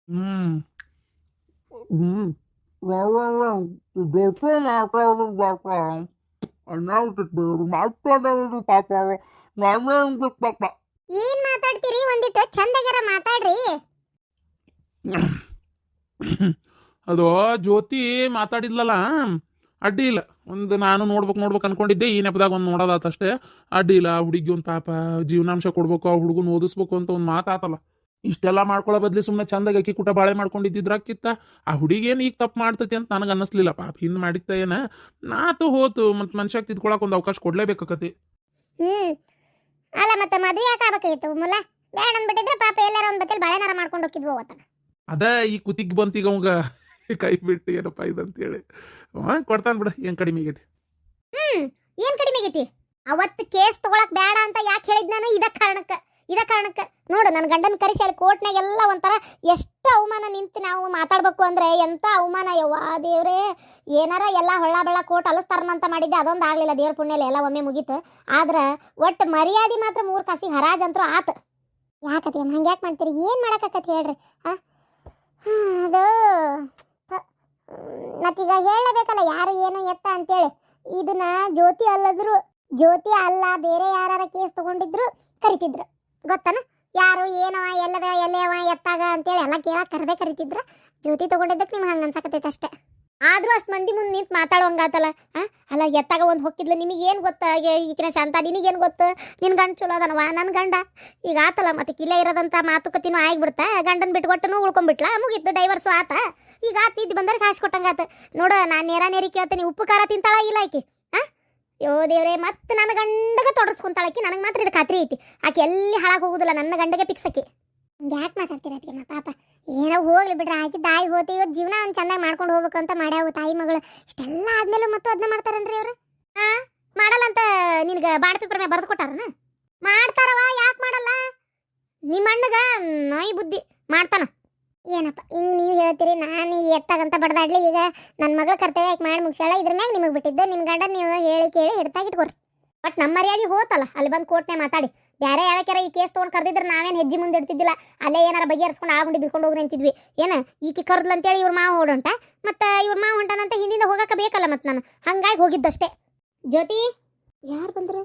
ಹ್ಮ್ ಹ್ಮ್ ಗೊತ್ತು ಮಾತಾಡೋದು ಪಾಪ ಅಣ್ಣ ಬೇರು ಮಾತಾಡೋದು ಪಾಪ ನಾನೇ ಪಾಪ ಏನ್ ಮಾತಾಡ್ತೀರಿ? ಒಂದಿಟ್ಟು ಚಂದಗೆರ ಮಾತಾಡ್ರಿ. ಅದು ಜ್ಯೋತಿ ಮಾತಾಡಿದ್ಲಲ್ಲ, ಅಡ್ಡಿ ಇಲ್ಲ. ಒಂದು ನಾನು ನೋಡ್ಬೇಕು ಅನ್ಕೊಂಡಿದ್ದೆ, ಈ ನೆಪದಾಗ ಒಂದು ನೋಡೋದಾತಷ್ಟೇ. ಅಡ್ಡಿ ಇಲ್ಲ. ಹುಡುಗಿ ಒಂದು ಪಾಪ ಜೀವನಾಂಶ ಕೊಡ್ಬೇಕು, ಆ ಹುಡುಗನ ಓದಿಸ್ಬೇಕು ಅಂತ ಒಂದು ಮಾತಾತಲ್ಲ. ಇಷ್ಟೆಲ್ಲ ಮಾಡ್ಕೊಳ್ಳೋ ಬದ್ಲಿ ಸುಮ್ಮನೆ ಚಂದಾಗ ಅಕ್ಕಿ ಕೂಟ ಬಾಳೆ ಮಾಡ್ಕೊಂಡಿದ್ದಿದ್ರಕ್ಕಿತ್ತ ಆ ಹುಡುಗೇನು ಈಗ ತಪ್ಪು ಮಾಡ್ತೈತಿ ಅಂತ ನನಗೆ ಅನ್ನಿಸ್ಲಿಲ್ಲ. ಪಾಪ ಹಿಂದೆ ಮಾಡಿತ್ತ ಏನ ನಾತು ಹೋತು. ಮತ್ತು ಮನುಷ್ಯಕ್ಕೆ ತಿದ್ಕೊಳಕ್ಕೆ ಒಂದು ಅವಕಾಶ ಕೊಡ್ಲೇಬೇಕಾಕತಿ. ಅಲ್ಲ ಮತ್ತೆ ಮದ್ವೆ ಯಾಕೆ ಆಗ್ಬೇಕಾಗಿತ್ತು? ಮುಲ್ಲ ಬೇಡ ಅಂದ್ಬಿಟ್ಟಿದ್ರೆ ಪಾಪ ಎಲ್ಲಾರ ಒಂದ್ ಬತ್ತಲ್ ಬಾಳೆನಾರ ಮಾಡ್ಕೊಂಡು ಹೋಗಿದ್ವು ಅವತ್ತಾಗ. ಅದ ಈ ಕುತ್ತಿಗೆ ಬಂತೀಗ ಅವಂಗ ಕೈ ಬಿಟ್ಟು ಏನಪ್ಪ ಇದಂತೇಳಿ ಕೊಡ್ತಾನ ಬಿಡ. ಏನ್ ಕಡಿಮೆ ಆಗೈತಿ? ಏನ್ ಕಡಿಮೆ ಆಗೈತಿ? ಅವತ್ತು ಕೇಸ್ ತಗೊಳಕ್ ಬೇಡ ಅಂತ ಯಾಕೆ ಹೇಳಿದ್ ನಾನು? ಇದ ಕಾರಣಕ್ಕೆ ನೋಡು, ನನ್ನ ಗಂಡನ ಕರೆಸಿ ಅಲ್ಲಿ ಕೋರ್ಟ್ನಾಗೆಲ್ಲ ಒಂಥರ ಎಷ್ಟು ಅವಮಾನ ನಿಂತು ನಾವು ಮಾತಾಡ್ಬೇಕು ಅಂದ್ರೆ ಎಂತ ಅವಮಾನ. ಯವ್ವಾ ದೇವ್ರೇ, ಏನಾರ ಎಲ್ಲ ಹೊಳ್ಳ ಬೆಳ್ಳ ಕೋರ್ಟ್ ಅಲಸ್ತಾರನಂತ ಮಾಡಿದ್ದೆ, ಅದೊಂದು ಆಗ್ಲಿಲ್ಲ. ದೇವ್ರ ಪುಣ್ಯಲ್ಲಿ ಎಲ್ಲ ಒಮ್ಮೆ ಮುಗೀತು. ಆದ್ರೆ ಒಟ್ಟು ಮರ್ಯಾದೆ ಮಾತ್ರ 3 ಕಾಸಿ ಹರಾಜಂತ್ರು ಆತ. ಯಾಕತಿ ಅಮ್ಮ ಹಂಗೆ ಯಾಕೆ ಮಾಡ್ತೀರಿ? ಏನು ಮಾಡಕತ್ತತಿ ಹೇಳ್ರಿ? ಅದು ಮತ್ತೀಗ ಹೇಳಬೇಕಲ್ಲ ಯಾರು ಏನು ಎತ್ತ ಅಂತೇಳಿ. ಇದನ್ನ ಜ್ಯೋತಿ ಅಲ್ಲ ಬೇರೆ ಯಾರ ಕೇಸ್ ತಗೊಂಡಿದ್ರು ಕರಿತಿದ್ರು ಗೊತ್ತನ? ಯಾರು ಏನವ ಎಲ್ಲದ ಎಲ್ಲವ ಎತ್ತಾಗ ಅಂತೇಳಿ ಎಲ್ಲ ಕೇಳಕ್ಕೆ ಕರಿತಿದ್ರ. ಜ್ಯೋತಿ ತಗೊಂಡಿದ್ದಕ್ಕೆ ನಿಮ್ಗೆ ಹಂಗೆ ಅನ್ಸಕತ್ತೈತೆ ಅಷ್ಟೇ. ಆದ್ರೂ ಅಷ್ಟು ಮಂದಿ ಮುಂದೆ ನಿಂತು ಮಾತಾಡೋಂಗಾತಲ್ಲ. ಅಲ್ಲ ಎತ್ತಾಗ ಒಂದು ಹೋಗಿದ್ಲು. ನಿಮಗೇನು ಗೊತ್ತ? ಈಗಿನ ಶಾಂತ ನಿನಗೇನು ಗೊತ್ತು? ನಿನ್ನ ಗಂಡ ಚಲೋ ಅದನವ. ನನ್ನ ಗಂಡ ಈಗ ಆತಲ್ಲ, ಮತ್ತೆ ಕಿಲೆ ಇರೋದಂಥ ಮಾತುಕತೆನೂ ಆಗಿಬಿಡ್ತಾ. ಗಂಡನ ಬಿಟ್ಕೊಟ್ಟನು ಉಳ್ಕೊಂಡ್ಬಿಟ್ಲಾ, ಮುಗೀತು, ಡೈವರ್ಸು ಆತ. ಈಗ ನಿದ್ದು ಬಂದರೆ ಕಾಸು ಕೊಟ್ಟಂಗಾತ. ನೋಡು, ನಾನು ನೇರಿ ಕೇಳ್ತೇನೆ, ಉಪ್ಪು ಖಾರ ತಿಂತಾಳ ಇಲ್ಲ ಆಕಿ? ಯೋ ದೇವ್ರೆ, ಮತ್ತೆ ನನ್ನ ಗಂಡಗೆ ತೊಡಸ್ಕೊಂತಾಳಕಿ. ನನಗೆ ಮಾತ್ರ ಇದು ಖಾತ್ರಿ ಐತಿ, ಆಕೆ ಎಲ್ಲಿ ಹಾಳಾಗಿ ಹೋಗುದಿಲ್ಲ, ನನ್ನ ಗಂಡಗೆ ಫಿಕ್ಸ್ ಆಕಿ. ಯಾಕೆ ಮಾತಾಡ್ತೀರತ್ತೀಮ್ಮ? ಪಾಪ ಏನೋ ಹೋಗ್ಲಿ ಬಿಡ್ರಿ, ಆಕಿ ತಾಯಿ ಹೋತಿ. ಇವತ್ತು ಜೀವನ ಒಂದು ಚಂದಾಗಿ ಮಾಡ್ಕೊಂಡು ಹೋಗ್ಬೇಕು ಅಂತ ಮಾಡ್ಯಾವು ತಾಯಿ ಮಗಳು. ಇಷ್ಟೆಲ್ಲ ಆದ್ಮೇಲೆ ಮತ್ತೆ ಅದನ್ನ ಮಾಡ್ತಾರನ್ರಿ ಅವರು? ಮಾಡಲ್ಲ ಅಂತ ನಿನಗೆ ಬಾಡ್ ಪೇಪರ್ ಮೇಲೆ ಬರೆದು ಕೊಟ್ಟಾರನ? ಮಾಡ್ತಾರವ, ಯಾಕೆ ಮಾಡಲ್ಲ? ನಿಮ್ಮ ಅಣ್ಣಗ ನಾಯಿ ಬುದ್ಧಿ ಮಾಡ್ತಾನ. ಏನಪ್ಪ ಹಿಂಗೆ ನೀವು ಹೇಳ್ತೀರಿ? ನಾನು ಎತ್ತಾಗಂತ ಬಡ್ದಾಡ್ಲಿ. ಈಗ ನನ್ನ ಮಗಳ ಕರ್ತವ್ಯ ಯಾಕೆ ಮಾಡಿ ಮುಗಿಸಾಳ, ಇದ್ರ ಮ್ಯಾಗ ನಿಮಗೆ ಬಿಟ್ಟಿದ್ದೆ. ನಿಮ್ಮ ಗಂಡ ನೀವು ಹೇಳಿ ಕೇಳಿ ಹಿಡ್ತಾಗಿಟ್ಕೊರಿ. ಬಟ್ ನಮ್ಮ ಮರ್ಯಾದೆ ಹೋತಲ್ಲ, ಅಲ್ಲಿ ಬಂದು ಕೋರ್ಟ್ನೇ ಮಾತಾಡಿ. ಬೇರೆ ಯಾವ್ಯಾರ ಈ ಕೇಸ್ ತೊಗೊಂಡು ಕರೆದಿದ್ರೆ ನಾವೇನು ಹೆಜ್ಜೆ ಮುಂದೆ ಇಡ್ತಿದ್ದಿಲ್ಲ. ಅಲ್ಲೇ ಏನಾರ ಬಗೆಹರಿಸ್ಕೊಂಡು ಆಗುಂಡಿ ಬಿಡ್ಕೊಂಡು ಹೋಗ್ರಿ ಅಂತಿದ್ವಿ. ಏನು ಈಕಿ ಕರ್ದ್ಲು ಅಂತೇಳಿ ಇವ್ರ ಮಾವ ಓಡೋಂಟ, ಮತ್ತು ಇವ್ರ ಮಾವ ಹೊಂಟಾನಂತ ಹಿಂದಿಂದ ಹೋಗಕ್ಕೆ ಬೇಕಲ್ಲ. ಮತ್ತು ನಾನು ಹಂಗಾಗಿ ಹೋಗಿದ್ದಷ್ಟೇ. ಜ್ಯೋತಿ ಯಾರು ಬಂದರು?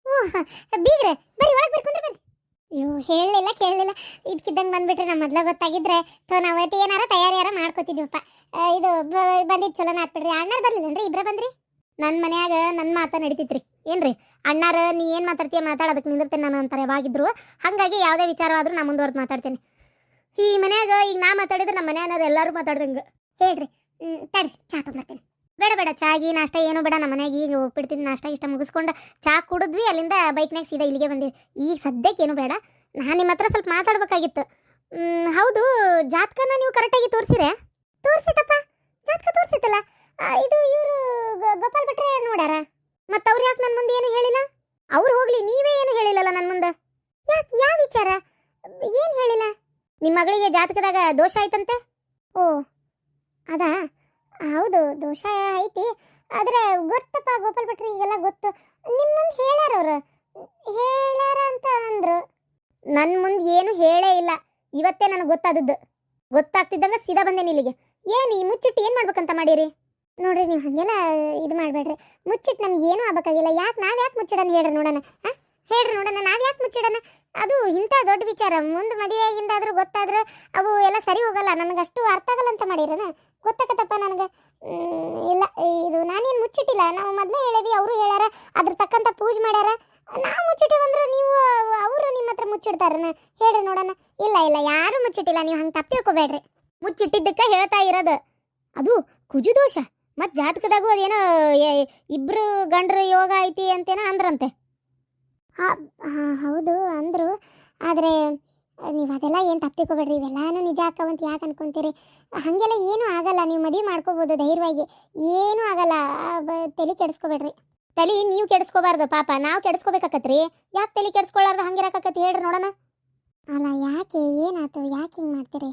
ಓಹ್ ಬೀಗ್ರೆ, ಬರ್ರಿ ಒಳಗೆ ಬರ್ಕೊಂಡ್ರೆ ಬರ್ರಿ. ಅಯ್ಯೋ ಹೇಳಲಿಲ್ಲ ಕೇಳಲಿಲ್ಲ, ಇದಕ್ಕಿದ್ದಂಗೆ ಬಂದ್ಬಿಟ್ರೆ ನಮ್ಮ ಮೊದಲ ಗೊತ್ತಾಗಿದ್ರೆ ನಾವೈತೆ ಏನಾರ ತಯಾರಿಯಾರ ಮಾಡ್ಕೋತಿದ್ವಪ್ಪ. ಇದು ಬಂದಿದ್ದು ಚಲೋನ ಆತ್ಬಿಡ್ರಿ. ಅಣ್ಣಾರು ಬರ್ಲಿಲ್ಲನ್ರಿ? ಇಬ್ಬರೇ ಬಂದ್ರಿ. ನನ್ನ ಮನ್ಯಾಗ ನನ್ನ ಮಾತಾ ನಡೀತಿತ್ರಿ. ಏನ್ರಿ ಅಣ್ಣಾರ ನೀ ಏನು ಮಾತಾಡ್ತೀಯ ಮಾತಾಡೋದಕ್ಕೆ ನಿಂದಿರ್ತೇನೆ ನಾನು ಅಂತಾರೆ ಯಾವಾಗಿದ್ರು. ಹಾಗಾಗಿ ಯಾವುದೇ ವಿಚಾರವಾದರೂ ನಾ ಮುಂದುವರೆದು ಮಾತಾಡ್ತೇನೆ. ಈ ಮನ್ಯಾಗ ಈಗ ನಾ ಮಾತಾಡಿದ್ರೆ ನಮ್ಮ ಮನೆಯವ್ರು ಎಲ್ಲರೂ ಮಾತಾಡ್ದಂಗೆ. ಹೇಳ್ರಿ ತಡಿ, ಚಾ ತೊಗೊಂಬರ್ತೇನೆ. ಬೇಡ ಚಾಗಿ ನಾಷ್ಟ ಏನೂ ಬೇಡ. ನಮ್ಮ ಮನೆಯಾಗ ಈಗ ಹೋಗ್ಬಿಡ್ತೀನಿ, ನಾಷ್ಟ ಇಷ್ಟ ಮುಗಿಸ್ಕೊಂಡು ಚಾ ಕುಡಿದ್ವಿ. ಅಲ್ಲಿಂದ ಬೈಕ್ನಾಗ ಸೀದಾ ಇಲ್ಲಿಗೆ ಬಂದಿವಿ. ಈಗ ಸದ್ಯಕ್ಕೇನು ಬೇಡ, ನಾನು ನಿಮ್ಮ ಹತ್ರ ಸ್ವಲ್ಪ ಮಾತಾಡ್ಬೇಕಾಗಿತ್ತು. ಹೌದು, ಜಾತಕನ ನೀವು ಕರೆಕ್ಟಾಗಿ ತೋರಿಸಿರೆ? ತೋರಿಸಿತಪ್ಪ, ಜಾತಕ ತೋರಿಸಿತಲ್ಲ. ಇದು ಇವರು ಗೋಪಾಲ್ ಭಟ್ರೆ ನೋಡ್ಯಾರ. ಮತ್ತು ಅವ್ರು ಯಾಕೆ ನನ್ನ ಮುಂದೆ ಏನು ಹೇಳಿಲ್ಲ? ಅವ್ರು ಹೋಗ್ಲಿ, ನೀವೇ ಏನು ಹೇಳಿಲ್ಲಲ್ಲ ನನ್ನ ಮುಂದೆ. ಯಾಕೆ, ಯಾವ ವಿಚಾರ? ಏನು ಹೇಳಿಲ್ಲ? ನಿಮ್ಮ ಮಗಳಿಗೆ ಜಾತಕದಾಗ ದೋಷ ಆಯ್ತಂತೆ. ಓ ಅದಾ? ಹೌದು, ದೋಷ ಐತಿ. ಆದರೆ ಗೊತ್ತಪ್ಪ, ಗೋಪಾಲ್ ಭಟ್ರಿ ಈಗೆಲ್ಲ ಗೊತ್ತು. ನಿಮ್ಮ ಮುಂದೆ ಹೇಳ್ಯಾರ ಅವ್ರು, ಹೇಳ್ಯಾರ ಅಂತ ಅಂದರು. ನನ್ನ ಮುಂದೆ ಏನು ಹೇಳೇ ಇಲ್ಲ. ಇವತ್ತೇ ನನಗೆ ಗೊತ್ತಾದದ್ದು. ಗೊತ್ತಾಗ್ತಿದ್ದಂಗೆ ಸೀದಾ ಬಂದೇನಿ ಇಲ್ಲಿಗೆ. ಏನು ಈ ಮುಚ್ಚಿಟ್ಟು ಏನು ಮಾಡ್ಬೇಕಂತ ಮಾಡೀರಿ? ನೋಡ್ರಿ, ನೀವು ಹಾಗೆಲ್ಲ ಇದು ಮಾಡಬೇಡ್ರಿ. ಮುಚ್ಚಿಟ್ಟು ನಮ್ಗೆ ಏನೂ ಆಗ್ಬೇಕಾಗಿಲ್ಲ. ನಾವು ಯಾಕೆ ಮುಚ್ಚಿಡೋಣ ಹೇಳ್ರಿ ನೋಡೋಣ. ಹೇಳ್ರಿ ನೋಡೋಣ, ನಾವು ಯಾಕೆ ಮುಚ್ಚಿಡೋಣ? ಅದು ಇಂಥ ದೊಡ್ಡ ವಿಚಾರ. ಮುಂದೆ ಮದುವೆಯಾಗಿಂದಾದರೂ ಗೊತ್ತಾದ್ರೆ ಅವು ಎಲ್ಲ ಸರಿ ಹೋಗಲ್ಲ. ನನಗಷ್ಟು ಅರ್ಥ ಆಗಲ್ಲ ಅಂತ ಮಾಡಿರನ? ಗೊತ್ತಾಗತ್ತಪ್ಪ ನನಗೆ. ಇಲ್ಲ, ಇದು ನಾನೇನು ಮುಚ್ಚಿಟ್ಟಿಲ್ಲ. ನಾವು ಮೊದಲೇ ಹೇಳೇವಿ, ಅವರು ಹೇಳ್ಯಾರ, ಅದ್ರ ತಕ್ಕಂಥ ಪೂಜೆ ಮಾಡ್ಯಾರ. ನಾವು ಮುಚ್ಚಿಟ್ಟಿವಂದ್ರೆ ನೀವು ಅವರು ನಿಮ್ಮ ಹತ್ರ ಮುಚ್ಚಿಡ್ತಾರನ? ಹೇಳ್ರಿ ನೋಡೋಣ. ಇಲ್ಲ, ಯಾರು ಮುಚ್ಚಿಟ್ಟಿಲ್ಲ. ನೀವು ಹಂಗೆ ತಪ್ಪು ತಿಳ್ಕೊಬೇಡ್ರಿ. ಮುಚ್ಚಿಟ್ಟಿದ್ದಕ್ಕೆ ಹೇಳ್ತಾ ಇರೋದು. ಅದು ಕುಜುದೋಷ. ಮತ್ತು ಜಾತಕದಾಗೂ ಅದೇನೋ ಇಬ್ಬರು ಗಂಡರು ಯೋಗ ಐತಿ ಅಂತೇನೋ ಅಂದ್ರಂತೆ. ಹೌದು ಅಂದರು. ಆದರೆ ನೀವು ಅದೆಲ್ಲ ಏನು ತಪ್ಪು ತಿಳ್ಕೊಬೇಡ್ರಿ. ಇವೆಲ್ಲಾನು ನಿಜ ಆಕ್ಕವಂತ ಯಾಕೆ ಅನ್ಕೊಂತೀರಿ? ಹಾಗೆಲ್ಲ ಏನೂ ಆಗಲ್ಲ. ನೀವು ಮದುವೆ ಮಾಡ್ಕೋಬೋದು ಧೈರ್ಯವಾಗಿ, ಏನೂ ಆಗಲ್ಲ. ತಲೆ ಕೆಡಿಸ್ಕೋಬೇಡ್ರಿ. ತಲೆ ನೀವು ಕೆಡಿಸ್ಕೋಬಾರ್ದು ಪಾಪ, ನಾವು ಕೆಡಿಸ್ಕೋಬೇಕಾಕತ್ರಿ. ಯಾಕೆ ತಲೆ ಕೆಡಿಸ್ಕೊಳ್ಳಾರ್ದು ಹಂಗಿರಕತ್ತಿ ಹೇಳ್ರಿ ನೋಡೋಣ. ಅಲ್ಲ ಯಾಕೆ, ಏನಾಯ್ತು, ಯಾಕೆ ಹಿಂಗೆ ಮಾಡ್ತೀರಿ?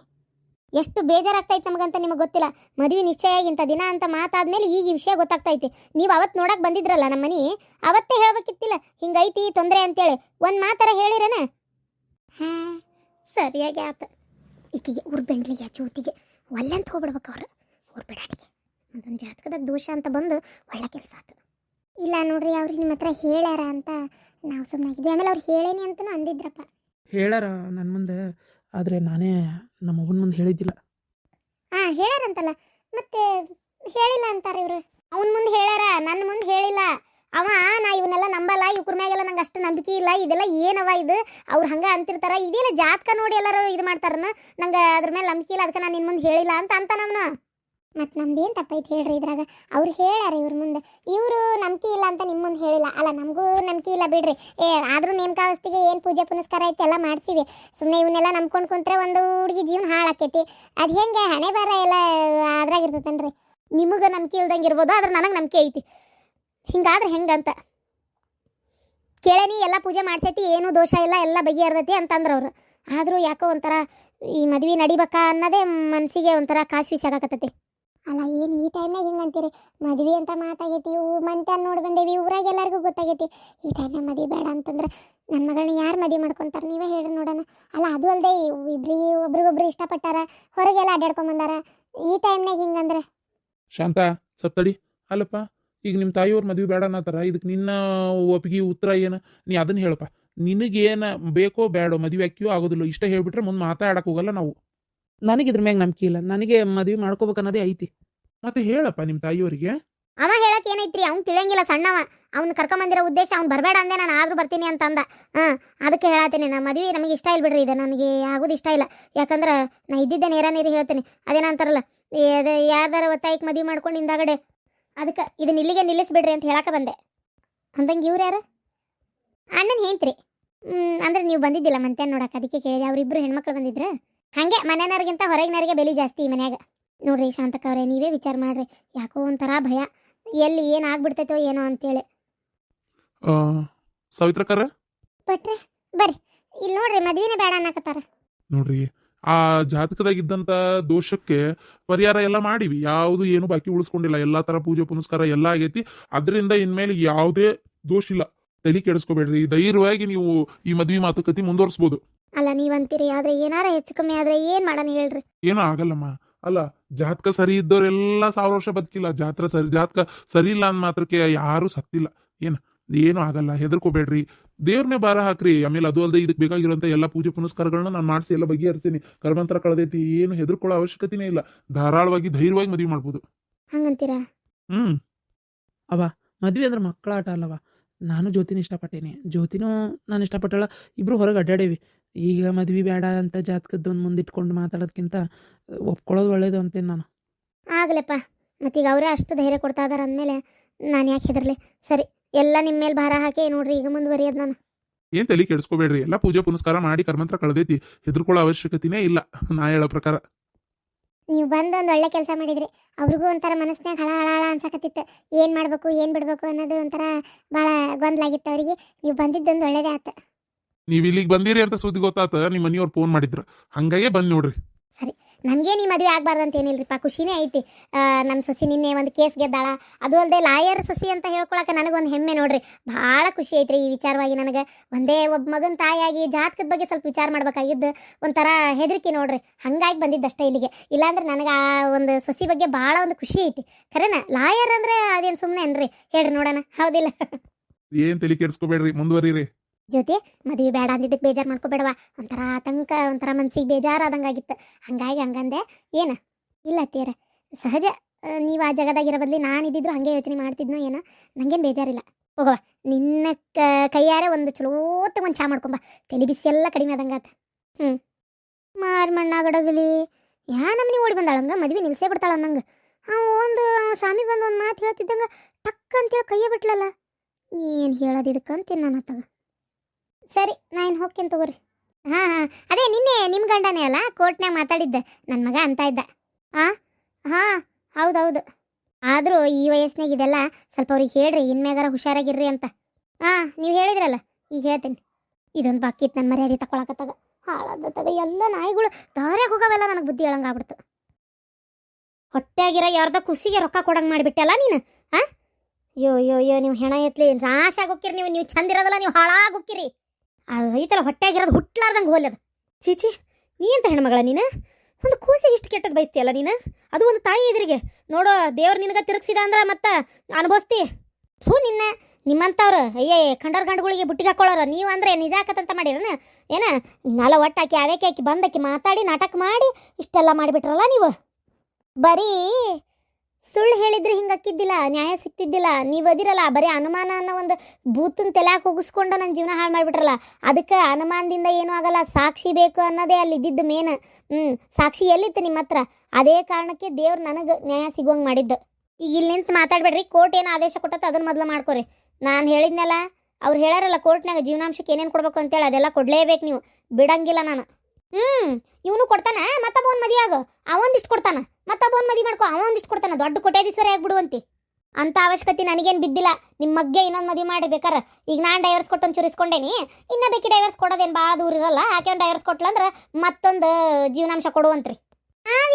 ಎಷ್ಟು ಬೇಜಾರಾಗ್ತೈತೆ ನಮಗಂತ ನಿಮಗೆ ಗೊತ್ತಿಲ್ಲ. ಮದುವೆ ನಿಶ್ಚಯ ಇಂಥ ದಿನ ಅಂತ ಮಾತಾದ್ಮೇಲೆ ಈಗ ಈ ವಿಷಯ ಗೊತ್ತಾಗ್ತೈತಿ. ನೀವು ಅವತ್ತು ನೋಡಕ್ಕೆ ಬಂದಿದ್ರಲ್ಲ ನಮ್ಮ ಮನೆ, ಅವತ್ತೇ ಹೇಳ್ಬೇಕಿತ್ತಿಲ್ಲ ಹಿಂಗೈತಿ ತೊಂದರೆ ಅಂತೇಳಿ. ಒಂದು ಮಾತರ ಹೇಳಿರೇನ? ಹಾಂ, ಸರಿಯಾಗಿ ಆತ. ಈಕಿಗೆ ಉರ್ಬೆಂಡ್ಲಿಗೆ ಜ್ಯೋತಿಗೆ ಒಲ್ಲೆಂತ ಹೋಗ್ಬಿಡ್ಬೇಕು ಅವ್ರು ಉರ್ಬಿಡಾಡಿಗೆ ಒಂದೊಂದು ಜಾತಕದಾಗ ದೋಷ ಅಂತ ಬಂದು ಒಳ್ಳೆ ಕೆಲಸ ಆಯ್ತು. ಇಲ್ಲ ನೋಡ್ರಿ ಅವ್ರು ನಿಮ್ಮ ಹತ್ರ ಹೇಳ್ಯಾರ ಅಂತ ನಾವು ಸುಮ್ಮನೆ ಆಗಿದ್ವಿ. ಆಮೇಲೆ ಅವ್ರು ಹೇಳೇನಿ ಅಂತಲೂ ಅಂದಿದ್ರಪ್ಪ. ಹೇಳಾರ ನನ್ನ ಮುಂದೆ, ಆದರೆ ನಾನೇ ನಮ್ಮ ಅವ್ವನ ಮುಂದೆ ಹೇಳಿದ್ದಿಲ್ಲ. ಹಾಂ ಹೇಳ್ಯಾರಂತಲ್ಲ, ಮತ್ತೆ ಹೇಳಿಲ್ಲ ಅಂತಾರೆ ಇವರು. ಅವನ ಮುಂದೆ ಹೇಳ್ಯಾರ, ನನ್ನ ಮುಂದೆ ಹೇಳಿಲ್ಲ. ಅವ ನಾ ಇವನ್ನೆಲ್ಲ ನಂಬಲ್ಲ, ಇವ್ರ ಮ್ಯಾಗೆಲ್ಲ ನಂಗೆ ಅಷ್ಟು ನಂಬಿಕೆ ಇಲ್ಲ, ಇದೆಲ್ಲ ಏನವ ಇದು ಅವ್ರು ಹಂಗೆ ಅಂತಿರ್ತಾರ, ಇದೆಲ್ಲ ಜಾತಕ ನೋಡಿ ಎಲ್ಲರೂ ಇದು ಮಾಡ್ತಾರನ, ನಂಗೆ ಅದ್ರ ಮೇಲೆ ನಂಬಿಕೆ ಇಲ್ಲ, ಅದಕ್ಕೆ ನಾನು ನಿನ್ನ ಮುಂದೆ ಹೇಳಿಲ್ಲ ಅಂತ ನಮ್ಮನ್ನ. ಮತ್ತು ನಮ್ದು ಏನು ತಪ್ಪೈತೆ ಹೇಳ್ರಿ ಇದ್ರಾಗ? ಅವ್ರು ಹೇಳ್ಯಾರ ಇವ್ರ ಮುಂದೆ, ಇವರು ನಂಬಿಕೆ ಇಲ್ಲ ಅಂತ ನಿಮ್ಮ ಮುಂದೆ ಹೇಳಿಲ್ಲ. ಅಲ್ಲ ನಮಗೂ ನಂಬಿಕೆ ಇಲ್ಲ ಬಿಡ್ರಿ, ಆದರೂ ನೇಮಕಾವಸ್ತಿಗೆ ಏನು ಪೂಜೆ ಪುನಸ್ಕಾರ ಐತೆ ಎಲ್ಲ ಮಾಡ್ತೀವಿ. ಸುಮ್ಮನೆ ಇವನ್ನೆಲ್ಲ ನಂಬ್ಕೊಂಡು ಕುಂತ್ರೆ ಒಂದು ಹುಡುಗಿ ಜೀವನ ಹಾಳಾಕೈತಿ. ಅದು ಹೆಂಗೆ ಹಣೆ ಬರ ಎಲ್ಲ ಅದ್ರಾಗಿರ್ತೈತನ್ರಿ. ನಿಮಗೆ ನಂಬಿಕೆ ಇಲ್ದಂಗೆ ಇರ್ಬೋದು, ಆದ್ರೆ ನನಗೆ ನಂಬಿಕೆ ಐತಿ. ಹಿಂಗಾದ್ರೆ ಹೆಂಗಂತ ಕೇಳೇನಿ, ಎಲ್ಲ ಪೂಜೆ ಮಾಡ್ಸೈತಿ, ಏನೂ ದೋಷ ಇಲ್ಲ, ಎಲ್ಲ ಬಗೆಹರ್ದೈತಿ ಅಂತಂದ್ರೆ ಅವ್ರು. ಆದರೂ ಯಾಕೋ ಒಂಥರ ಈ ಮದ್ವೆ ನಡಿಬೇಕಾ ಅನ್ನೋದೇ ಮನಸ್ಸಿಗೆ ಒಂಥರ ಕಾಶ್ವೀಸ್ ಆಗಾಕತ್ತೈತಿ. ಅಲ್ಲ ಏನು ಈ ಟೈಮ್ನಾಗ ಹಿಂಗೆ ಅಂತೀರಿ? ಮದ್ವೆ ಅಂತ ಮಾತಾಗೈತಿ, ಮಂತ ನೋಡಿ ಬಂದೇವಿ, ಊರಾಗ ಎಲ್ಲರಿಗೂ ಗೊತ್ತಾಗೈತಿ. ಈ ಟೈಮ್ನಾಗ ಮದ್ವೆ ಬೇಡ ಅಂತಂದ್ರೆ ನನ್ನ ಮಗಳನ್ನ ಯಾರು ಮದುವೆ ಮಾಡ್ಕೊತಾರೆ ನೀವೇ ಹೇಳಿ ನೋಡೋಣ. ಅಲ್ಲ ಅದು ಅಲ್ಲದೆ ಇಬ್ರಿಗೆ ಒಬ್ರಿಗೊಬ್ರು ಇಷ್ಟಪಟ್ಟಾರ, ಹೊರಗೆಲ್ಲ ಅಡ್ಡಾಡ್ಕೊಂಬಂದಾರ. ಈ ಟೈಮ್ನಾಗ ಹಿಂಗಂದ್ರೆ ಶಾಂತ ಸಪ್ತಡಿ. ಅಲ್ಲಪ್ಪ, ಈಗ ನಿಮ್ಮ ತಾಯಿಯವ್ರ ಮದುವೆ ಬೇಡ ಅನ್ನತ್ತಾರ, ಇದಕ್ಕೆ ನಿನ್ನ ಒಪ್ಪಿಗೆ ಉತ್ತರ ಏನು? ನೀ ಅದನ್ನ ಹೇಳಪ್ಪ. ನಿನಗೇನು ಬೇಕೋ ಬೇಡೋ, ಮದುವೆ ಅಕ್ಕಿಯೋ ಆಗೋದಿಲ್ಲ, ಇಷ್ಟ ಹೇಳ್ಬಿಟ್ರೆ ಮುಂದೆ ಮಾತಾಡಕ್ಕೆ ಹೋಗಲ್ಲ ನಾವು. ನನಗೆ ಇದ್ರ ಮ್ಯಾಗ ನಂಬಿಕೆ ಇಲ್ಲ, ನನಗೆ ಮದುವೆ ಮಾಡ್ಕೋಬೇಕು ಅನ್ನೋದೇ ಐತಿ. ಮತ್ತೆ ಹೇಳಪ್ಪ ನಿಮ್ಮ ತಾಯಿಯವರಿಗೆ. ಅವ ಹೇಳಕ್ ಏನೈತ್ರಿ, ಅವ್ನು ತಿಳಿಯಂಗಿಲ್ಲ, ಸಣ್ಣವ. ಅವ್ನು ಕರ್ಕೊಂಬಂದಿರೋ ಉದ್ದೇಶ ಅವ್ನು ಬರಬೇಡ ಅಂದೆ, ನಾನು ಆದ್ರೂ ಬರ್ತೀನಿ ಅಂತ ಅಂದ. ಅದಕ್ಕೆ ಹೇಳತ್ತೀನಿ, ನಮ್ಮ ಮದುವೆ ನಮಗೆ ಇಷ್ಟ ಇಲ್ಲ ಬಿಡ್ರಿ, ಇದು ನನಗೆ ಆಗೋದು ಇಷ್ಟ ಇಲ್ಲ. ಯಾಕಂದ್ರೆ ನಾ ಇದ್ದಿದ್ದೆ ನೇರ ನೀರು ಹೇಳ್ತೀನಿ, ಅದೇನಂತಾರಲ್ಲ, ಯಾವ್ದಾರ ಒತ್ತಾಯಕ್ಕೆ ಮದುವೆ ಮಾಡ್ಕೊಂಡು ಹಿಂದಾಗಡೆ, ಅದಕ್ಕೆ ಇದನ್ನ ಇಲ್ಲಿಗೆ ನಿಲ್ಲಿಸ್ಬಿಡ್ರಿ ಅಂತ ಹೇಳಕ್ಕೆ ಬಂದೆ. ಅಂದಂಗೆ ಇವ್ರು ಯಾರು? ಅಣ್ಣನ ಹೇಳ್ತ್ರಿ. ಅಂದ್ರೆ ನೀವು ಬಂದಿದ್ದಿಲ್ಲ ಮಂತ್ಯಾನ್ ನೋಡಕ್ಕೆ, ಅದಕ್ಕೆ ಕೇಳಿದೆ. ಅವರಿಬ್ಬರು ಹೆಣ್ಮಕ್ಳು ಬಂದಿದ್ರ, ಹಾಗೆ ಮನೆಯವ್ರಿಗಿಂತ ಹೊರಗಿನವ್ರಿಗೆ ಬೆಲೆ ಜಾಸ್ತಿ ಈ ಮನ್ಯಾಗ. ನೋಡ್ರಿ ಶಾಂತಕ್ಕ ಅವರೇ, ನೀವೇ ವಿಚಾರ ಮಾಡ್ರಿ. ಯಾಕೋ ಒಂಥರ ಭಯ, ಎಲ್ಲಿ ಏನು ಆಗ್ಬಿಡ್ತೈತೋ ಏನೋ ಅಂತೇಳಿ. ಸಾವಿತ್ರಕರ ಬಟ್ರೆ ಬರ್ರಿ, ಇಲ್ಲಿ ನೋಡ್ರಿ ಮದ್ವಿನೇ ಬೇಡ ಅನ್ನಕತ್ತಾರ. ನೋಡ್ರಿ, ಆ ಜಾತಕದಾಗಿದ್ದಂಥ ದೋಷಕ್ಕೆ ಪರಿಹಾರ ಎಲ್ಲ ಮಾಡಿವಿ, ಯಾವುದು ಏನು ಬಾಕಿ ಉಳಿಸ್ಕೊಂಡಿಲ್ಲ, ಎಲ್ಲ ಥರ ಪೂಜೆ ಪುನಸ್ಕಾರ ಎಲ್ಲ ಆಗೈತಿ. ಅದರಿಂದ ಇನ್ಮೇಲೆ ಯಾವುದೇ ದೋಷ ಇಲ್ಲ, ತಲೆ ಕೆಡಿಸ್ಕೋಬೇಡ್ರಿ. ಧೈರ್ಯವಾಗಿ ನೀವು ಈ ಮದ್ವೆ ಮಾತುಕತೆ ಮುಂದುವರಿಸ್ಬೋದು. ಅಲ್ಲ ನೀವಂತೀರಿ, ಆದ್ರೆ ಏನಾರ ಹೆಚ್ಚು ಕಮ್ಮಿ ಆದ್ರೆ ಏನ್ ಮಾಡೋಣ ಹೇಳ್ರಿ? ಏನೂ ಆಗಲ್ಲಮ್ಮ. ಅಲ್ಲ, ಜಾತಕ ಸರಿ ಇದ್ದವರೆಲ್ಲ 1000 ವರ್ಷ ಬದುಕಿಲ್ಲ, ಜಾತಕ ಸರಿ ಇಲ್ಲ ಅಂದ ಮಾತ್ರಕ್ಕೆ ಯಾರು ಸತ್ತಿಲ್ಲ. ಏನು ಆಗಲ್ಲ, ಹೆದರ್ಕೋಬೇಡ್ರಿ, ದೇವ್ರನ್ನೇ ಭಾರ ಹಾಕ್ರಿ. ಆಮೇಲೆ ಅದು ಅಲ್ಲದೆ ಇದಕ್ಕೆ ಬೇಕಾಗಿರುವಂಥ ಎಲ್ಲ ಪೂಜೆ ಪುನಸ್ಕಾರಗಳನ್ನ ನಾನು ಮಾಡಿಸಿ ಎಲ್ಲ ಬಗೆಹರಿಸ್ತೀನಿ. ಕರ್ಮಂತ್ರ ಕಳೆದೈತಿ, ಏನು ಹೆದರ್ಕೊಳ್ಳೋ ಅವಶ್ಯಕತೆನೇ ಇಲ್ಲ. ಧಾರಾಳವಾಗಿ ಧೈರ್ಯವಾಗಿ ಮದುವೆ ಮಾಡ್ಬೋದು. ಹಂಗಂತೀರಾ? ಅವ ಮದ್ವೆ ಅಂದ್ರೆ ಮಕ್ಕಳ ಆಟ ಅಲ್ಲವ. ನಾನು ಜ್ಯೋತಿನ ಇಷ್ಟಪಟ್ಟೇನೆ, ಜ್ಯೋತಿನೂ ನಾನು ಇಷ್ಟಪಟ್ಟಳ. ಇಬ್ರು ಹೊರಗೆ ಅಡ್ಡಾಡೇವಿ. ಈಗ ಮದ್ವೆ ಬೇಡ ಅಂತ ಜಾತಕದ್ದೊಂದು ಮುಂದಿಟ್ಕೊಂಡು ಮಾತಾಡೋದಕ್ಕಿಂತ ಒಪ್ಕೊಳ್ಳೋದು ಒಳ್ಳೇದು ಅಂತೇನು ನಾನು. ಆಗ್ಲಪ್ಪ, ಮತ್ತೀಗ ಅವರೇ ಅಷ್ಟು ಧೈರ್ಯ ಕೊಡ್ತಾ ಇದಾರೆ ಅಂದಮೇಲೆ ನಾನು ಯಾಕೆ ಹೆದರ್ಲಿ? ಸರಿ, ಎಲ್ಲ ನಿಮ್ಮ ಮೇಲೆ ಭಾರ ಹಾಕಿ ನೋಡ್ರಿ ಈಗ ಮುಂದುವರಿಯೋದು ನಾನು. ಏನ್ ತಲೆ ಕೆಡಿಸ್ಕೋಬೇಡ್ರಿ, ಎಲ್ಲ ಪೂಜೆ ಪುನಸ್ಕಾರ ಮಾಡಿ ಕರ್ಮಂತ್ರ ಕಳೆದೈತಿ, ಹೆದರ್ಕೊಳ್ಳೋ ಅವಶ್ಯಕತೆನೇ ಇಲ್ಲ. ನಾ ಹೇಳೋ ಪ್ರಕಾರ ನೀವು ಬಂದೊಂದು ಒಳ್ಳೆ ಕೆಲಸ ಮಾಡಿದ್ರಿ. ಅವ್ರಿಗೂ ಒಂಥರ ಮನಸ್ಸಿನಾಗ ಹಳ ಹಳ ಹಳ ಅನ್ಸಕತ್ತಿತ್ತು, ಏನು ಮಾಡಬೇಕು ಏನು ಬಿಡಬೇಕು ಅನ್ನೋದು ಒಂಥರ ಭಾಳ ಗೊಂದಲಾಗಿತ್ತು ಅವರಿಗೆ. ನೀವು ಬಂದಿದ್ದೊಂದು ಒಳ್ಳೇದೇ ಆಯ್ತು. ನೀವು ಇಲ್ಲಿಗೆ ಬಂದಿರಿ ಅಂತ ಸುದ್ದಿ ಗೊತ್ತಾತ, ನಿಮ್ಮ ಮನೆಯವ್ರು ಫೋನ್ ಮಾಡಿದ್ರು, ಹಂಗಾಗೆ ಬಂದ್ ನೋಡ್ರಿ. ಸರಿ, ನನಗೇನು ಈ ಮದುವೆ ಆಗಬಾರ್ದು ಅಂತ ಏನಿಲ್ರಿಪ್ಪ, ಖುಷಿನೇ ಐತಿ. ನನ್ನ ಸೊಸಿ ನಿನ್ನೆ ಒಂದು ಕೇಸ್ ಗೆದ್ದಾಳ, ಅದು ಅಲ್ಲದೆ ಲಾಯರ್ ಸೊಸಿ ಅಂತ ಹೇಳ್ಕೊಳಕ್ಕೆ ನನಗೊಂದು ಹೆಮ್ಮೆ ನೋಡ್ರಿ. ಭಾಳ ಖುಷಿ ಐತ್ರಿ ಈ ವಿಚಾರವಾಗಿ. ನನಗೆ ಒಂದೇ ಒಬ್ಬ ಮಗನ ತಾಯಿಯಾಗಿ ಜಾತಕದ ಬಗ್ಗೆ ಸ್ವಲ್ಪ ವಿಚಾರ ಮಾಡ್ಬೇಕಾಗಿದ್ದು ಒಂಥರ ಹೆದರಿಕೆ ನೋಡ್ರಿ, ಹಂಗಾಗಿ ಬಂದಿದ್ದಷ್ಟೇ ಇಲ್ಲಿಗೆ. ಇಲ್ಲಾಂದ್ರೆ ನನಗೆ ಆ ಒಂದು ಸೊಸಿ ಬಗ್ಗೆ ಭಾಳ ಒಂದು ಖುಷಿ ಐತಿ. ಖರೇನ ಲಾಯರ್ ಅಂದರೆ ಅದೇನು ಸುಮ್ಮನೆ ಅನ್ರಿ? ಹೇಳ್ರಿ ನೋಡೋಣ, ಹೌದಿಲ್ಲ? ಏನ್ ತಲೆ ಕೆಡಿಸ್ಕೋಬೇಡ್ರಿ, ಮುಂದುವರಿರಿ. ಜೊತೆ ಮದುವೆ ಬೇಡ ಅಂದಿದ್ದಕ್ಕೆ ಬೇಜಾರು ಮಾಡ್ಕೋಬೇಡವಾ. ಒಂಥರ ಆತಂಕ, ಒಂಥರ ಮನ್ಸಿಗೆ ಬೇಜಾರಾದಂಗಾಗಿತ್ತು, ಹಂಗಾಗಿ ಹಂಗಂದೆ. ಏನು ಇಲ್ಲ ತೀರ ಸಹಜ. ನೀವು ಆ ಜಗದಾಗಿರೋ ಬದಲಿ ನಾನು ಇದ್ದಿದ್ರು ಹಾಗೆ ಯೋಚನೆ ಮಾಡ್ತಿದ್ನೋ ಏನೋ, ನನಗೇನು ಬೇಜಾರಿಲ್ಲ. ಹೋಗವ, ನಿನ್ನ ಕೈಯಾರೆ ಒಂದು ಚಲೋತ್ತ ಒಂದು ಚಾ ಮಾಡ್ಕೊಂಬ, ತಲೆ ಬಿಸಿ ಎಲ್ಲ ಕಡಿಮೆ ಆದಂಗಾತ. ಮಣ್ಣಾಗಡಗಲಿ ಯಾ ನಮ್ಮನೆ ಓಡಿ ಬಂದಾಳಂಗ, ಮದ್ವೆ ನಿಲ್ಸೇ ಬಿಡ್ತಾಳ ಅನ್ನಂಗೆ. ಒಂದು ಸ್ವಾಮಿ ಬಂದು ಒಂದು ಮಾತು ಹೇಳ್ತಿದ್ದಂಗೆ ಟಕ್ ಅಂತೇಳಿ ಕೈಯೇ ಬಿಟ್ಲಲ್ಲ. ಏನು ಹೇಳೋದು ಇದಕ್ಕಂತೀನಿ ನಾನು ಅತ್ತಾಗ. ಸರಿ, ನಾ ಏನು ಹೋಗ್ತೀನಿ ತಗೋರಿ. ಹಾಂ, ಅದೇ ನಿನ್ನೆ ನಿಮ್ಮ ಗಂಡನೇ ಅಲ್ಲ ಕೋರ್ಟ್ನಾಗ ಮಾತಾಡಿದ್ದೆ, ನನ್ನ ಮಗ ಅಂತ ಇದ್ದ. ಹಾಂ ಹೌದೌದು. ಆದರೂ ಈ ವಯಸ್ಸಿನಾಗ ಇದೆಲ್ಲ ಸ್ವಲ್ಪ ಅವ್ರಿಗೆ ಹೇಳ್ರಿ, ಇನ್ಮ್ಯಾಗಾರ ಹುಷಾರಾಗಿರ್ರಿ ಅಂತ. ನೀವು ಹೇಳಿದ್ರಲ್ಲ, ಈಗ ಹೇಳ್ತೀನಿ. ಇದೊಂದು ಬಾಕಿ ಇತ್ತು, ನನ್ನ ಮರ್ಯಾದೆ ತಗೊಳಕತ್ತಾಗ ಹಾಳಾದತ್ತಾಗ ಎಲ್ಲ ನಾಯಿಗಳು ದಾರ್ಯಾಗ ಹೋಗವೆಲ್ಲ ನನಗೆ ಬುದ್ಧಿ ಹೇಳಂಗಾಗ್ಬಿಡ್ತು. ಹೊಟ್ಟೆಯಾಗಿರೋ ಯಾರ್ದೋ ಕುಸಿಗೆ ರೊಕ್ಕ ಕೊಡಂಗೆ ಮಾಡಿಬಿಟ್ಟಲ್ಲ ನೀನು. ಅಯ್ಯೋ ನೀವು ಹೆಣ ಎತ್ಲಿ ನಾಶ ಆಗೋಕ್ಕಿರಿ, ನೀವು ಚಂದಿರೋದಲ್ಲ, ನೀವು ಹಾಳಾಗೋಕ್ಕಿರಿ. ಐತಲ್ಲ ಹೊಟ್ಟೆಯಾಗಿರೋದು ಹುಟ್ಲಾರ್ದಂಗೆ ಹೋಲದ. ಚೀಚಿ, ನೀ ಎಂತ ಹೆಣ್ಮಗಳ ನೀನು ಒಂದು ಕೂಸಿಗೆ ಇಷ್ಟು ಕೆಟ್ಟದ್ದು ಬಯಸ್ತೀಯಲ್ಲ ನೀನು, ಅದು ಒಂದು ತಾಯಿ ಎದುರಿಗೆ ನೋಡೋ ದೇವ್ರು ನಿನಗೆ ತಿರುಗಿಸಿದ ಅಂದ್ರೆ ಮತ್ತೆ ಅನುಭವಿಸ್ತಿ. ಥೂ ನಿನ್ನ ನಿಮ್ಮಂಥವ್ರು ಅಯ್ಯೇ ಕಂಡೋರ್ ಗಂಡುಗಳಿಗೆ ಬುಟ್ಟಿಗೆ ಹಾಕೊಳ್ಳೋರು ನೀವು ಅಂದರೆ ನಿಜ ಆಕತ್ತಂತ ಮಾಡಿರನ ಏನ ನಾಲ ಒಟ್ಟಾಕಿ ಅವೇಕೆ ಹಾಕಿ ಬಂದಾಕಿ ಮಾತಾಡಿ ನಾಟಕ ಮಾಡಿ ಇಷ್ಟೆಲ್ಲ ಮಾಡಿಬಿಟ್ರಲ್ಲ ನೀವು. ಬರೀ ಸುಳ್ಳು ಹೇಳಿದ್ರೆ ಹಿಂಗೆ ಅಕ್ಕಿದ್ದಿಲ್ಲ, ನ್ಯಾಯ ಸಿಕ್ತಿದ್ದಿಲ್ಲ. ನೀವು ಅದಿರಲ್ಲ ಬರೀ ಅನುಮಾನ ಅನ್ನೋ ಒಂದು ಬೂತನ್ ತಲೆಯಾಕೆ ಹೋಗಿಸ್ಕೊಂಡು ನನ್ನ ಜೀವನ ಹಾಳು ಮಾಡಿಬಿಟ್ರಲ್ಲ. ಅದಕ್ಕೆ ಅನುಮಾನದಿಂದ ಏನೂ ಆಗಲ್ಲ, ಸಾಕ್ಷಿ ಬೇಕು ಅನ್ನೋದೇ ಅಲ್ಲಿ ಇದ್ದಿದ್ದು ಮೇನ್. ಸಾಕ್ಷಿ ಎಲ್ಲಿತ್ತು ನಿಮ್ಮ ಹತ್ರ? ಅದೇ ಕಾರಣಕ್ಕೆ ದೇವ್ರು ನನಗೆ ನ್ಯಾಯ ಸಿಗುವಂಗೆ ಮಾಡಿದ್ದು. ಈಗ ಇಲ್ಲಿ ನಿಂತು ಮಾತಾಡಬೇಡ್ರಿ, ಕೋರ್ಟ್ ಏನು ಆದೇಶ ಕೊಟ್ಟತ್ತೆ ಅದನ್ನು ಮೊದಲು ಮಾಡ್ಕೊರಿ. ನಾನು ಹೇಳಿದ್ನಲ್ಲ, ಅವ್ರು ಹೇಳಾರಲ್ಲ ಕೋರ್ಟ್ನಾಗ ಜೀವನಾಂಶಕ್ಕೆ ಏನೇನು ಕೊಡ್ಬೇಕು ಅಂತೇಳಿ ಅದೆಲ್ಲ ಕೊಡಲೇಬೇಕು ನೀವು, ಬಿಡಂಗಿಲ್ಲ ನಾನು. ಇವನು ಕೊಡ್ತಾನ ಮತ್ತೊಬ್ಬ ಮದುವೆ ಆಗೋ, ಅವೊಂದಿಷ್ಟು ಕೊಡ್ತಾನ, ಮತ್ತೊಬ್ಬ ಮದುವೆ ಮಾಡ್ಕೊ ಅವೊಂದಿಷ್ಟು ಕೊಡ್ತಾನ, ದೊಡ್ಡ ಕೋಟ್ಯಾಧೀಶ್ವರಿ ಆಗ್ಬಿಡುವಂತಿ. ಅಂತ ಅವಶ್ಯಕತೆ ನನಗೇನು ಬಿದ್ದಿಲ್ಲ. ನಿಮ್ಮ ಮಗ್ಗೆ ಇನ್ನೊಂದು ಮದುವೆ ಮಾಡಿರ್ಬೇಕಾರ. ಈಗ ನಾನು ಡೈವರ್ಸ್ ಕೊಟ್ಟು ಒಂದು ಚುರಿಸ್ಕೊಂಡೇನಿ, ಇನ್ನೂ ಬೇಕಿ ಡೈವರ್ಸ್ ಕೊಡೋದೇನು ಭಾಳ ದೂರ ಇರಲ್ಲ. ಆಕೆ ಒಂದು ಡೈವರ್ಸ್ ಕೊಟ್ಲಂದ್ರೆ ಮತ್ತೊಂದು ಜೀವನಾಂಶ ಕೊಡುವಂತ್ರಿ.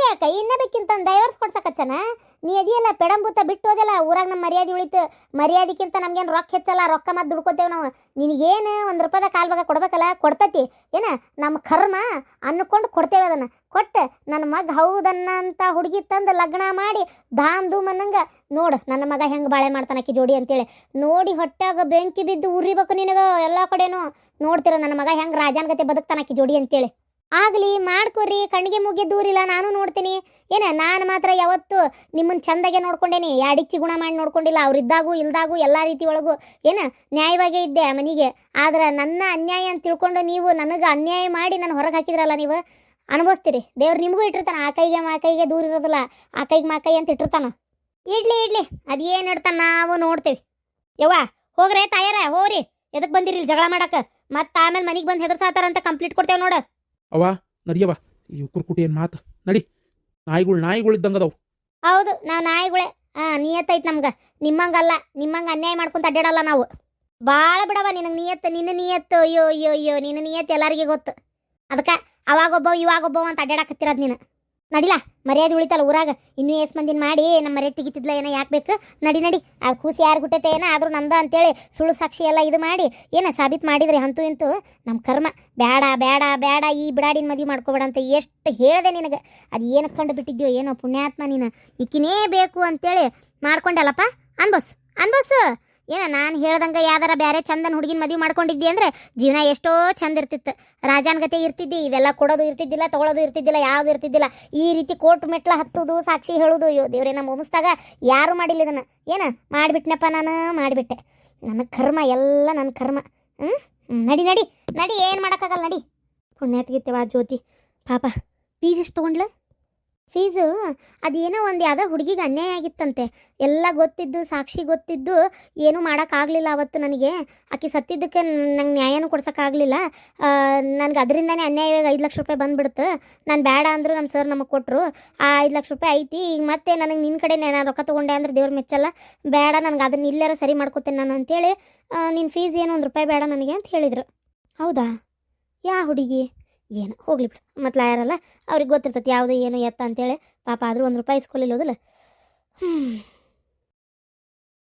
ಯಾಕ ಇನ್ನ ಬೇಕಿಂತ ಒಂದು ಡೈವರ್ಸ್ ಕೊಡ್ಸಕಚ್ಚನ? ನೀ ಅದಿಯಲ್ಲ ಪೆಡಂಬೂತ ಬಿಟ್ಟು ಹೋದಲ್ಲ, ಊರಾಗ ನಮ್ಮ ಮರ್ಯಾದೆ ಉಳಿತು. ಮರ್ಯಾದೆಕ್ಕಿಂತ ನಮ್ಗೇನು ರೊಕ್ಕ ಹೆಚ್ಚಲ್ಲ, ರೊಕ್ಕ ಮತ್ತೆ ದುಡ್ಕೋತೇವೆ ನಾವು. ನಿನಗೇನು 1 ರೂಪಾಯಿದ ಕಾಲು ಭಾಗ ಕೊಡ್ಬೇಕಲ್ಲ, ಕೊಡ್ತತಿ ಏನ? ನಮ್ಮ ಕರ್ಮ ಅನ್ಕೊಂಡು ಕೊಡ್ತೇವೆ. ಅದನ್ನು ಕೊಟ್ಟು ನನ್ನ ಮಗ ಹೌದನ್ನಂತ ಹುಡುಗಿ ತಂದು ಲಗ್ನ ಮಾಡಿ ಧಾಮ್ ಧೂಮ್ ಅನ್ನಂಗೆ ನೋಡು ನನ್ನ ಮಗ ಹೆಂಗೆ ಬಾಳೆ ಮಾಡ್ತಾನಕ್ಕಿ ಜೋಡಿ ಅಂತೇಳಿ ನೋಡಿ ಹೊಟ್ಟಾಗ ಬೆಂಕಿ ಬಿದ್ದು ಉರಿಬೇಕು ನಿನಗೆ ಎಲ್ಲ ಕಡೆನೂ. ನೋಡ್ತಿರೋ ನನ್ನ ಮಗ ಹೆಂಗೆ ರಾಜಾನ್ಗತೆ ಬದುಕ್ತಾನಕ್ಕಿ ಜೋಡಿ ಅಂತೇಳಿ. ಆಗಲಿ ಮಾಡ್ಕೊರಿ, ಕಣ್ಣಿಗೆ ಮುಗ್ಗೆ ದೂರಿಲ್ಲ, ನಾನು ನೋಡ್ತೀನಿ. ಏನ ನಾನು ಮಾತ್ರ ಯಾವತ್ತು ನಿಮ್ಮನ್ನು ಚಂದಾಗೆ ನೋಡ್ಕೊಂಡೇನಿ, ಯಾಡಿಚ್ಚಿ ಗುಣ ಮಾಡಿ ನೋಡ್ಕೊಂಡಿಲ್ಲ. ಅವ್ರಿದ್ದಾಗೂ ಇಲ್ದಾಗೂ ಎಲ್ಲ ರೀತಿ ಒಳಗೂ ಏನ ನ್ಯಾಯವಾಗೇ ಇದ್ದೆ ಆ ಮನೆಗೆ. ಆದ್ರೆ ನನ್ನ ಅನ್ಯಾಯ ಅಂತ ತಿಳ್ಕೊಂಡು ನೀವು ನನಗೆ ಅನ್ಯಾಯ ಮಾಡಿ ನಾನು ಹೊರಗೆ ಹಾಕಿದ್ರಲ್ಲ, ನೀವು ಅನುಭವಿಸ್ತೀರಿ. ದೇವ್ರು ನಿಮಗೂ ಇಟ್ಟಿರ್ತಾನೆ. ಆ ಕೈಗೆ ಮಾ ಕೈಗೆ ದೂರ ಇರೋದಿಲ್ಲ, ಆ ಕೈಗೆ ಮಾ ಕೈ ಅಂತ ಇಟ್ಟಿರ್ತಾನ. ಇಡ್ಲಿ ಅದೇನು ಇಡ್ತಾನೆ ನಾವು ನೋಡ್ತೇವೆ. ಯವ್ವ ಹೋಗ್ರೆ ತಾಯಾರ, ಹೋಗ್ರಿ, ಎದಕ್ಕೆ ಬಂದಿರಿ ಇಲ್ಲಿ ಜಗಳ ಮಾಡಕ್ಕೆ? ಮತ್ತೆ ಆಮೇಲೆ ಮನೆಗೆ ಬಂದು ಹೆದರ್ಸಾತಾರಂತ ಕಂಪ್ಲೀಟ್ ಕೊಡ್ತೇವೆ ನೋಡು. ಅವ ನಡಿಯವ, ಈ ಕುರ್ಕುಟಿ ಏನು ಮಾತು ನಡಿ. ನಾಯಿಗಳು ಇದ್ದಂಗೆ ಅದಾವು. ಹೌದು, ನಾವು ನಾಯಿಗಳೇ. ನಿಯತ್ತೈತೆ ನಮ್ಗೆ, ನಿಮ್ಮಂಗಲ್ಲ. ನಿಮ್ಮಂಗೆ ಅನ್ಯಾಯ ಮಾಡ್ಕೊಂತ ಅಡ್ಡಾಡಲ್ಲ ನಾವು. ಭಾಳ ಬಿಡವ ನಿನಗೆ ನಿಯತ್ತು, ನಿನ್ನ ನಿಯತ್ತು. ಅಯ್ಯೋ ನಿನ್ನ ನಿಯತ್ತು ಎಲ್ಲರಿಗೆ ಗೊತ್ತು. ಅದಕ್ಕೆ ಅವಾಗೊಬ್ಬವ ಇವಾಗೊಬ್ಬವ ಅಂತ ಅಡ್ಡಾಡಕತ್ತಿರೋದು ನೀನು. ನಡಿಲ್ಲ, ಮರ್ಯಾದೆ ಉಳಿತಲ್ಲ ಊರಾಗ. ಇನ್ನೂ ಎಷ್ಟು ಮಂದಿನ ಮಾಡಿ ನಮ್ಮ ಮರ್ಯಾದೆ ತೆಗಿತಿದ್ಲ ಏನೋ, ಯಾಕೆ ಬೇಕು? ನಡಿ ಆ ಕೂಸಿ ಯಾರು ಹುಟ್ಟೈತೆ ಏನೋ, ಆದರೂ ನಂದ ಅಂತೇಳಿ ಸುಳ್ಳು ಸಾಕ್ಷಿ ಎಲ್ಲ ಇದು ಮಾಡಿ ಏನೋ ಸಾಬೀತು ಮಾಡಿದ್ರಿ. ಅಂತೂ ಇಂತೂ ನಮ್ಮ ಕರ್ಮ. ಬೇಡ ಈ ಬಿಡಾಡಿನ ಮದುವೆ ಮಾಡ್ಕೋಬೇಡ ಅಂತ ಎಷ್ಟು ಹೇಳಿದೆ ನಿನಗೆ. ಅದು ಏನಕ್ಕೆ ಕಂಡು ಬಿಟ್ಟಿದ್ಯೋ ಏನೋ ಪುಣ್ಯಾತ್ಮ ನೀನು. ಈಕಿನೇ ಬೇಕು ಅಂತೇಳಿ ಮಾಡ್ಕೊಂಡಲ್ಲಪ್ಪ. ಅನ್ಬಸ್ಸು ಏನೋ ನಾನು ಹೇಳ್ದಂಗೆ ಯಾವ್ದಾರ ಬೇರೆ ಚಂದನ ಹುಡುಗಿನ ಮದುವೆ ಮಾಡ್ಕೊಂಡಿದ್ದಿ ಅಂದರೆ ಜೀವನ ಎಷ್ಟೋ ಚಂದ ಇರ್ತಿತ್ತು. ರಾಜಾನ್ಗತೆ ಇರ್ತಿದ್ದಿ. ಇವೆಲ್ಲ ಕೊಡೋದು ಇರ್ತಿದ್ದಿಲ್ಲ, ತೊಗೊಳೋದು ಇರ್ತಿದ್ದಿಲ್ಲ, ಯಾವುದು ಇರ್ತಿದ್ದಿಲ್ಲ. ಈ ರೀತಿ ಕೋರ್ಟ್ ಮೆಟ್ಲ ಹತ್ತೋದು, ಸಾಕ್ಷಿ ಹೇಳೋದು, ಅಯ್ಯೋ ದೇವ್ರೆ, ನಮ್ಮ ಮುಗಿಸ್ದಾಗ ಯಾರೂ ಮಾಡಿಲ್ಲ ಇದನ್ನು. ಮಾಡಿಬಿಟ್ನಪ್ಪ ನಾನು, ಮಾಡಿಬಿಟ್ಟೆ. ನನ್ನ ಕರ್ಮ ಎಲ್ಲ ನನ್ನ ಕರ್ಮ. ನಡಿ ಏನು ಮಾಡೋಕ್ಕಾಗಲ್ಲ, ನಡಿ. ಪುಣ್ಯಾತ್ಗಿತ್ತೇವ ಜ್ಯೋತಿ ಪಾಪ. ಫೀಸ್ ಎಷ್ಟು ತೊಗೊಂಡ್ಲ? ಫೀಸು ಅದೇನೋ ಒಂದು ಯಾವುದೋ ಹುಡುಗಿಗೆ ಅನ್ಯಾಯ ಆಗಿತ್ತಂತೆ. ಎಲ್ಲ ಗೊತ್ತಿದ್ದು, ಸಾಕ್ಷಿ ಗೊತ್ತಿದ್ದು ಏನೂ ಮಾಡೋಕ್ಕಾಗಲಿಲ್ಲ ಅವತ್ತು ನನಗೆ. ಆಕೆ ಸತ್ತಿದ್ದಕ್ಕೆ ನಂಗೆ ನ್ಯಾಯನೂ ಕೊಡ್ಸೋಕ್ಕಾಗಲಿಲ್ಲ. ನನಗೆ ಅದರಿಂದನೇ ಅನ್ಯಾಯವಾಗಿ 5 ಲಕ್ಷ ರೂಪಾಯಿ ಬಂದುಬಿಡ್ತು. ನಾನು ಬೇಡ ಅಂದರು, ನಮ್ಮ ಸರ್ ನಮಗೆ ಕೊಟ್ಟರು. ಆ 5 ಲಕ್ಷ ರೂಪಾಯಿ ಐತಿ. ಈಗ ಮತ್ತೆ ನನಗೆ ನಿನ್ನ ಕಡೆ ನಾನು ರೊಕ್ಕ ತೊಗೊಂಡೆ ಅಂದ್ರೆ ದೇವ್ರು ಮೆಚ್ಚಲ್ಲ. ಬೇಡ, ನನಗೆ ಅದನ್ನ ಇಲ್ಲಾರ ಸರಿ ಮಾಡ್ಕೋತೇನೆ ನಾನು ಅಂತೇಳಿ, ನಿನ್ನ ಫೀಸ್ ಏನು 1 ರೂಪಾಯಿ ಬೇಡ ನನಗೆ ಅಂತ ಹೇಳಿದರು. ಹೌದಾ? ಯಾ ಹುಡುಗಿ? ಏನು ಹೋಗ್ಲಿ ಬಿಡು, ಮತ್ತು ಲಾಯರಲ್ಲ, ಅವ್ರಿಗೆ ಗೊತ್ತಿರ್ತೈತಿ ಯಾವುದು ಏನು ಎತ್ತ ಅಂತೇಳಿ. ಪಾಪ ಆದರೂ 1 ರೂಪಾಯಿ ಇಸ್ಕೊಲಿಲ್ಲ ಹೋದಲ್ಲ.